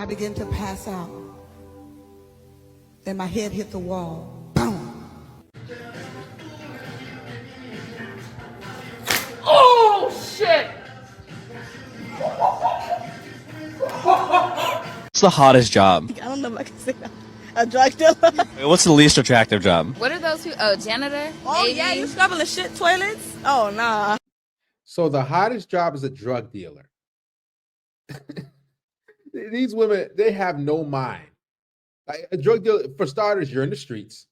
I began to pass out. Then my head hit the wall. Boom. Oh, shit! What's the hottest job? I don't know if I can say that. A drug dealer. What's the least attractive job? What are those who? Oh, janitor? Oh, maybe? yeah, you shoveling shit toilets? Oh, nah. So the hottest job is a drug dealer. These women, they have no mind. Like a drug dealer, for starters, you're in the streets,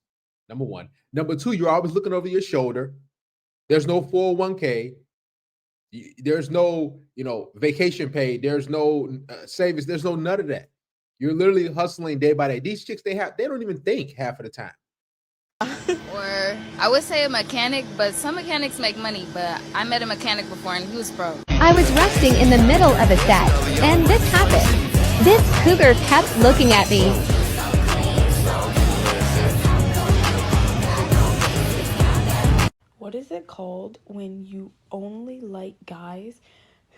number one. Number two, you're always looking over your shoulder. There's no 401k. There's no, vacation pay. There's no savings. There's no none of that. You're literally hustling day by day. These chicks, they don't even think half of the time. Or I would say a mechanic, but some mechanics make money. But I met a mechanic before and he was broke. I was resting in the middle of a set, and this happened. This cougar kept looking at me. What is it called when you only like guys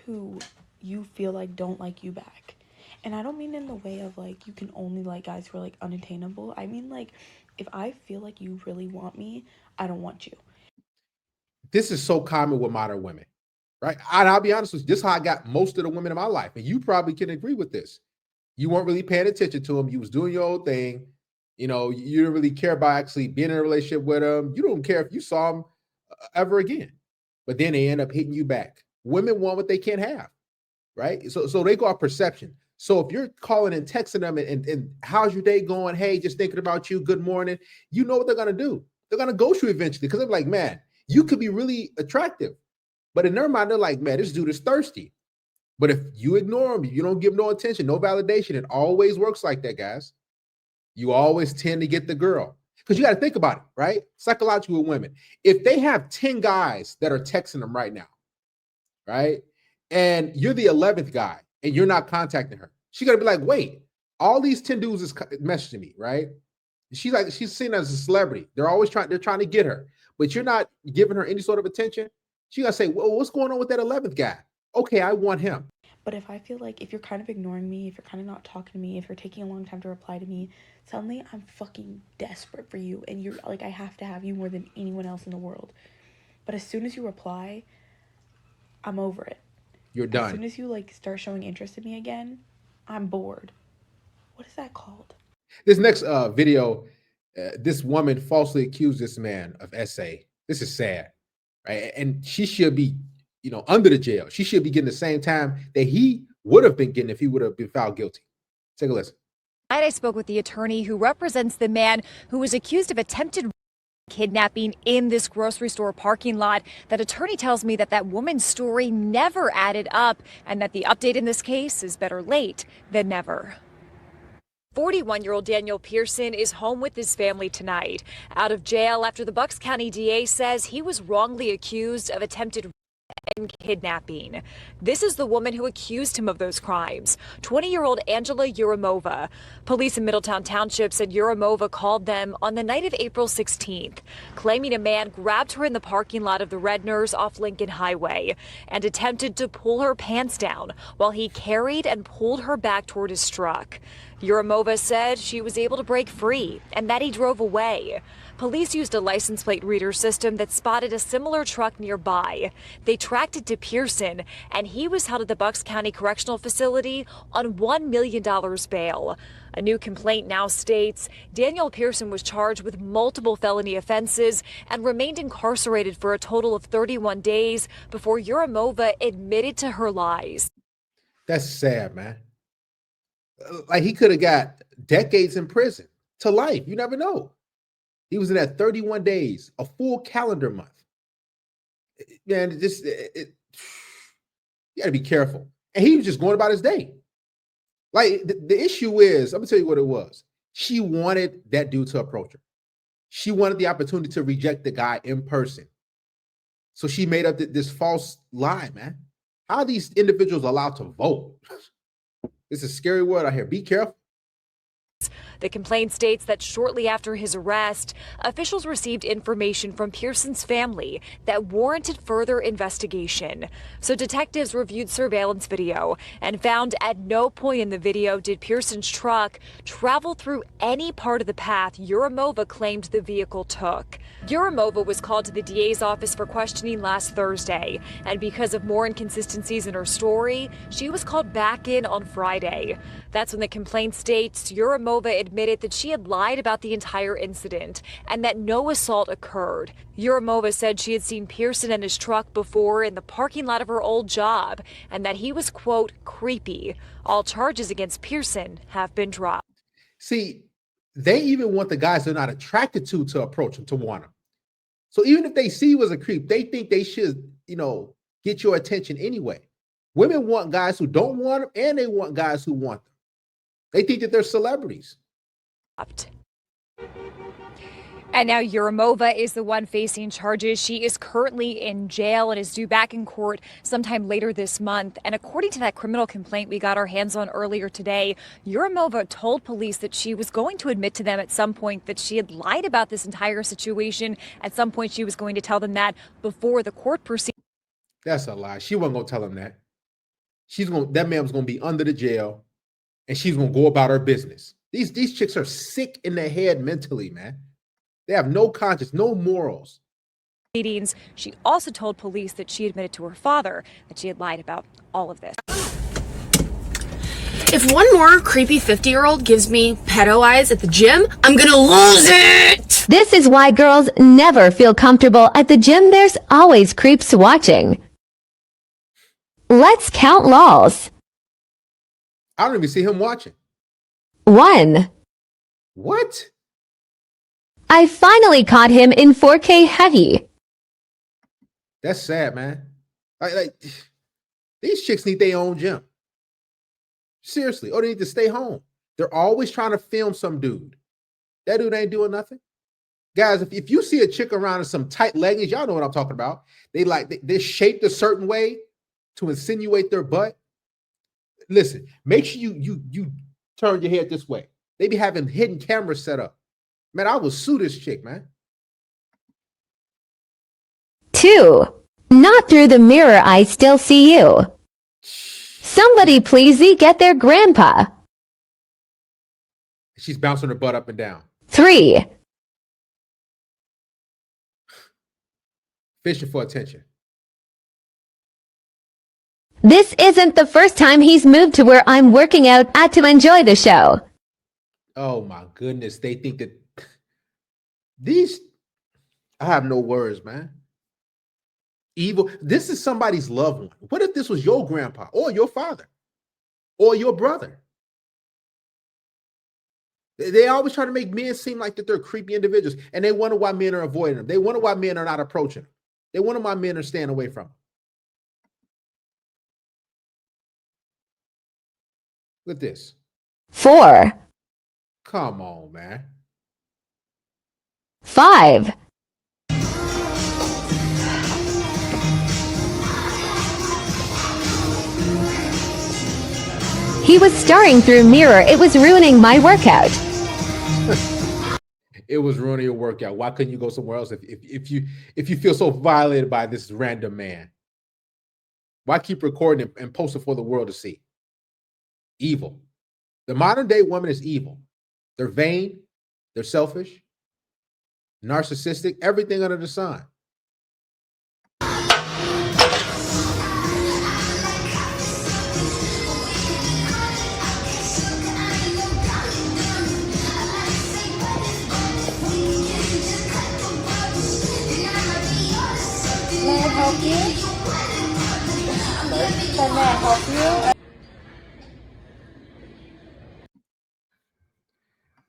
who you feel like don't like you back? And I don't mean in the way of like you can only like guys who are like unattainable. I mean like if I feel like you really want me, I don't want you. This is so common with modern women, right? And I'll be honest with you, this is how I got most of the women in my life. And you probably can agree with this. You weren't really paying attention to them. You was doing your own thing. You didn't really care about actually being in a relationship with them. You don't care if you saw them ever again. But then they end up hitting you back. Women want what they can't have, right? So they go off perception. So if you're calling and texting them and how's your day going? Hey, just thinking about you. Good morning. You know what they're going to do. They're going to ghost you eventually because they're like, man, you could be really attractive. But in their mind, they're like, man, this dude is thirsty. But if you ignore them, you don't give no attention, no validation, it always works like that, guys. You always tend to get the girl. Because you got to think about it, right? Psychologically with women. If they have 10 guys that are texting them right now, right? And you're the 11th guy and you're not contacting her, she's going to be like, wait, all these 10 dudes is messaging me, right? She's seen as a celebrity. They're trying to get her, but you're not giving her any sort of attention. She got to say, well, what's going on with that 11th guy? Okay, I want him. But if I feel like if you're kind of ignoring me, if you're kind of not talking to me, if you're taking a long time to reply to me, suddenly I'm fucking desperate for you. And you're like, I have to have you more than anyone else in the world. But as soon as you reply, I'm over it. You're done. As soon as you like start showing interest in me again, I'm bored. What is that called? This next video, this woman falsely accused this man of SA. This is sad, right? And she should be, under the jail. She should be getting the same time that he would have been getting if he would have been found guilty. Take a listen. I spoke with the attorney who represents the man who was accused of attempted kidnapping in this grocery store parking lot. That attorney tells me that that woman's story never added up and that the update in this case is better late than never. 41-year-old Daniel Pearson is home with his family tonight, out of jail after the Bucks County DA says he was wrongly accused of attempted and kidnapping. This is the woman who accused him of those crimes, 20-year-old Angela Yurimova. Police in Middletown Township said Yurimova called them on the night of April 16th, claiming a man grabbed her in the parking lot of the Redners off Lincoln Highway and attempted to pull her pants down while he carried and pulled her back toward his truck. Yurimova said she was able to break free and that he drove away. Police used a license plate reader system that spotted a similar truck nearby. They tracked it to Pearson, and he was held at the Bucks County Correctional Facility on $1 million bail. A new complaint now states Daniel Pearson was charged with multiple felony offenses and remained incarcerated for a total of 31 days before Yurimova admitted to her lies. That's sad, man. Like he could have got decades in prison to life. You never know. He was in that 31 days, a full calendar month. Man, you got to be careful. And he was just going about his day. Like the issue is, I'm gonna tell you what it was. She wanted that dude to approach her. She wanted the opportunity to reject the guy in person. So she made up this false lie, man. How are these individuals allowed to vote? It's a scary word out here. Be careful. The complaint states that shortly after his arrest, officials received information from Pearson's family that warranted further investigation. So detectives reviewed surveillance video and found at no point in the video did Pearson's truck travel through any part of the path Yurimova claimed the vehicle took. Yurimova was called to the DA's office for questioning last Thursday, and because of more inconsistencies in her story, she was called back in on Friday. That's when the complaint states Yurimova admitted that she had lied about the entire incident and that no assault occurred. Yurimova said she had seen Pearson and his truck before in the parking lot of her old job and that he was, quote, creepy. All charges against Pearson have been dropped. See, they even want the guys they're not attracted to approach them, to want them. So even if they see you as a creep, they think they should, get your attention anyway. Women want guys who don't want them, and they want guys who want them. They think that they're celebrities. And now Yurimova is the one facing charges. She is currently in jail and is due back in court sometime later this month. And according to that criminal complaint we got our hands on earlier today, Yurimova told police that she was going to admit to them at some point that she had lied about this entire situation. At some point, she was going to tell them that before the court proceedings. That's a lie. She wasn't going to tell him that. That man was going to be under the jail, and she's going to go about her business. These chicks are sick in their head mentally, man. They have no conscience, no morals. She also told police that she admitted to her father that she had lied about all of this. If one more creepy 50-year-old gives me pedo eyes at the gym, I'm gonna lose it! This is why girls never feel comfortable at the gym. There's always creeps watching. Let's count lols. I don't even see him watching. 1. What? I finally caught him in 4K heavy. That's sad, man. Like these chicks need their own gym. Seriously. Or they need to stay home. They're always trying to film some dude. That dude ain't doing nothing. Guys, if you see a chick around in some tight leggings, y'all know what I'm talking about. They're shaped a certain way to insinuate their butt. Listen, make sure you turn your head this way. They be having hidden cameras set up. Man, I will sue this chick, man. 2. Not through the mirror, I still see you. Somebody please get their grandpa. She's bouncing her butt up and down. 3. Fishing for attention. This isn't the first time he's moved to where I'm working out at to enjoy the show. Oh my goodness. They think that I have no words, man. Evil. This is somebody's loved one. What if this was your grandpa or your father or your brother? They always try to make men seem like that they're creepy individuals, and they wonder why men are avoiding them. They wonder why men are not approaching them. They wonder why men are staying away from them. Look at this. 4. Come on, man. 5. He was starring through mirror. It was ruining my workout. It was ruining your workout. Why couldn't you go somewhere else if you feel so violated by this random man? Why keep recording and posting for the world to see? Evil. The modern day woman is evil. They're vain. They're selfish. Narcissistic. Everything under the sun. May I help you? Can I help you?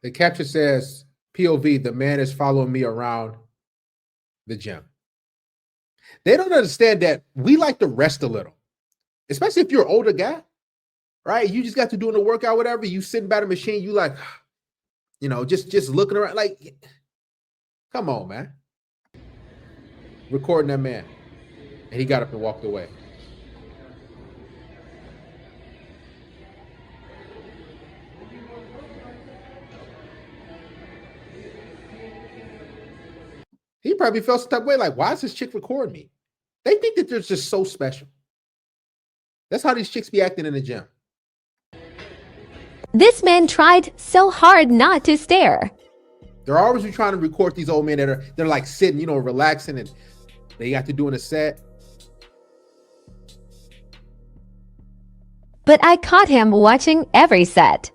The caption says, POV, the man is following me around the gym. They don't understand that we like to rest a little, especially if you're an older guy, right? You just got to doing the workout, whatever. You sitting by the machine, you like, just looking around. Like, come on, man. Recording that man. And he got up and walked away. He probably felt some type of way like, why is this chick recording me? They think that they're just so special. That's how these chicks be acting in the gym. This man tried so hard not to stare. They're always trying to record these old men they're like sitting, you know, relaxing, and they got to do in a set. But I caught him watching every set.